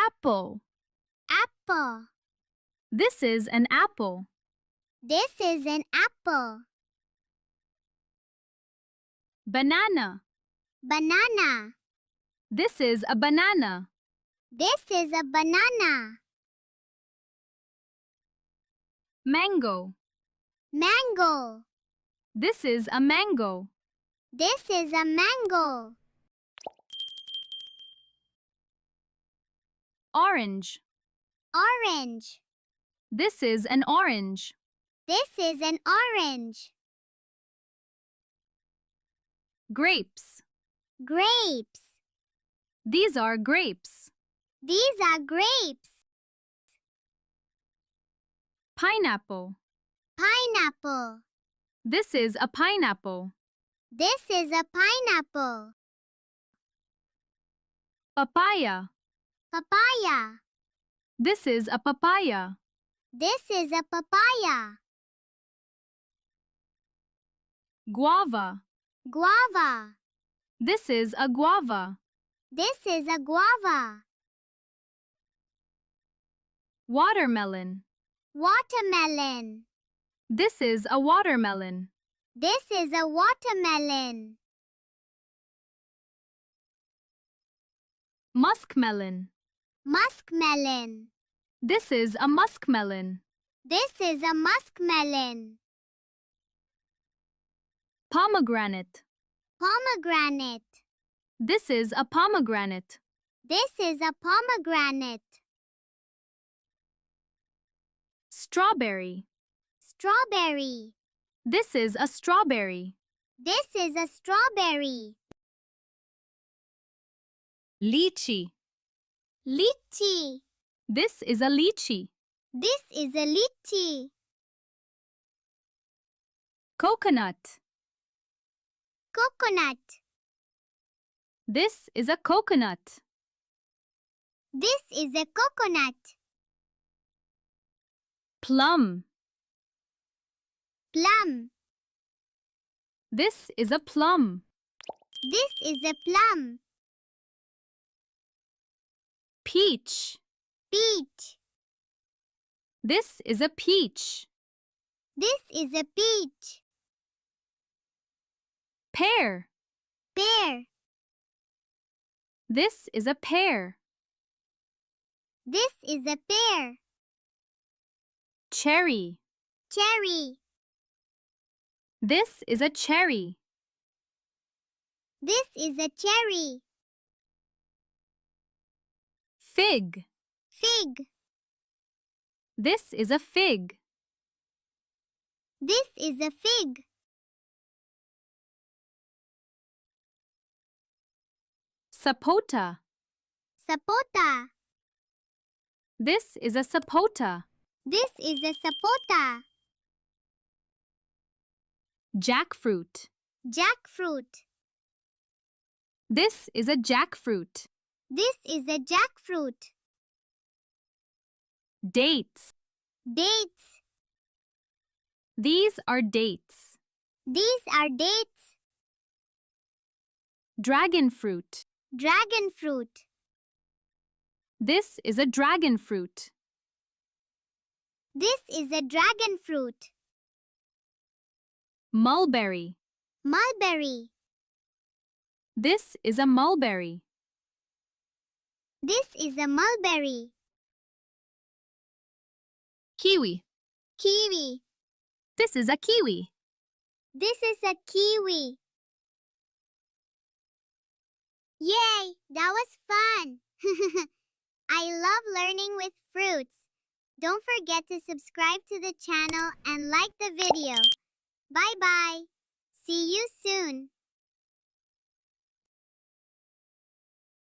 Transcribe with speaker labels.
Speaker 1: Apple.
Speaker 2: Apple.
Speaker 1: This is an apple.
Speaker 2: This is an apple.
Speaker 1: Banana.
Speaker 2: Banana.
Speaker 1: This is a banana.
Speaker 2: This is a banana.
Speaker 1: Mango.
Speaker 2: Mango.
Speaker 1: This is a mango.
Speaker 2: This is a mango.
Speaker 1: Orange.
Speaker 2: Orange.
Speaker 1: This is an orange.
Speaker 2: This is an orange.
Speaker 1: Grapes.
Speaker 2: Grapes.
Speaker 1: These are grapes.
Speaker 2: These are grapes.
Speaker 1: Pineapple.
Speaker 2: Pineapple.
Speaker 1: This is a pineapple.
Speaker 2: This is a pineapple.
Speaker 1: Papaya.
Speaker 2: Papaya.
Speaker 1: This is a papaya.
Speaker 2: This is a papaya.
Speaker 1: Guava.
Speaker 2: Guava.
Speaker 1: This is a guava.
Speaker 2: This is a guava.
Speaker 1: Watermelon.
Speaker 2: Watermelon.
Speaker 1: This is a watermelon.
Speaker 2: This is a watermelon.
Speaker 1: Musk melon.
Speaker 2: Musk melon.
Speaker 1: This is a musk melon.
Speaker 2: This is a musk melon.
Speaker 1: Pomegranate.
Speaker 2: Pomegranate.
Speaker 1: This is a pomegranate.
Speaker 2: This is a pomegranate.
Speaker 1: Strawberry.
Speaker 2: Strawberry.
Speaker 1: This is a strawberry.
Speaker 2: This is a strawberry.
Speaker 1: Litchi.
Speaker 2: Litchi.
Speaker 1: This is a lychee.
Speaker 2: This is a litchi.
Speaker 1: Coconut.
Speaker 2: Coconut.
Speaker 1: This is a coconut.
Speaker 2: This is a coconut.
Speaker 1: Plum.
Speaker 2: Plum.
Speaker 1: This is a plum.
Speaker 2: This is a plum.
Speaker 1: Peach.
Speaker 2: Peach.
Speaker 1: This is a peach.
Speaker 2: This is a peach.
Speaker 1: Pear.
Speaker 2: Pear.
Speaker 1: This is a pear.
Speaker 2: This is a pear.
Speaker 1: Cherry.
Speaker 2: Cherry.
Speaker 1: This is a cherry.
Speaker 2: This is a cherry.
Speaker 1: Fig.
Speaker 2: Fig.
Speaker 1: This is a fig.
Speaker 2: This is a fig.
Speaker 1: Sapota.
Speaker 2: Sapota.
Speaker 1: This is a sapota.
Speaker 2: This is a sapota.
Speaker 1: Jackfruit.
Speaker 2: Jackfruit.
Speaker 1: This is a jackfruit.
Speaker 2: This is a jackfruit.
Speaker 1: Dates.
Speaker 2: Dates.
Speaker 1: These are dates.
Speaker 2: These are dates.
Speaker 1: Dragon fruit.
Speaker 2: Dragon fruit.
Speaker 1: This is a dragon fruit.
Speaker 2: This is a dragon fruit.
Speaker 1: Mulberry.
Speaker 2: Mulberry.
Speaker 1: This is a mulberry.
Speaker 2: This is a mulberry.
Speaker 1: Kiwi.
Speaker 2: Kiwi.
Speaker 1: This is a kiwi.
Speaker 2: This is a kiwi. Yay! That was fun! I love learning with fruits. Don't forget to subscribe to the channel and like the video. Bye-bye. See you soon.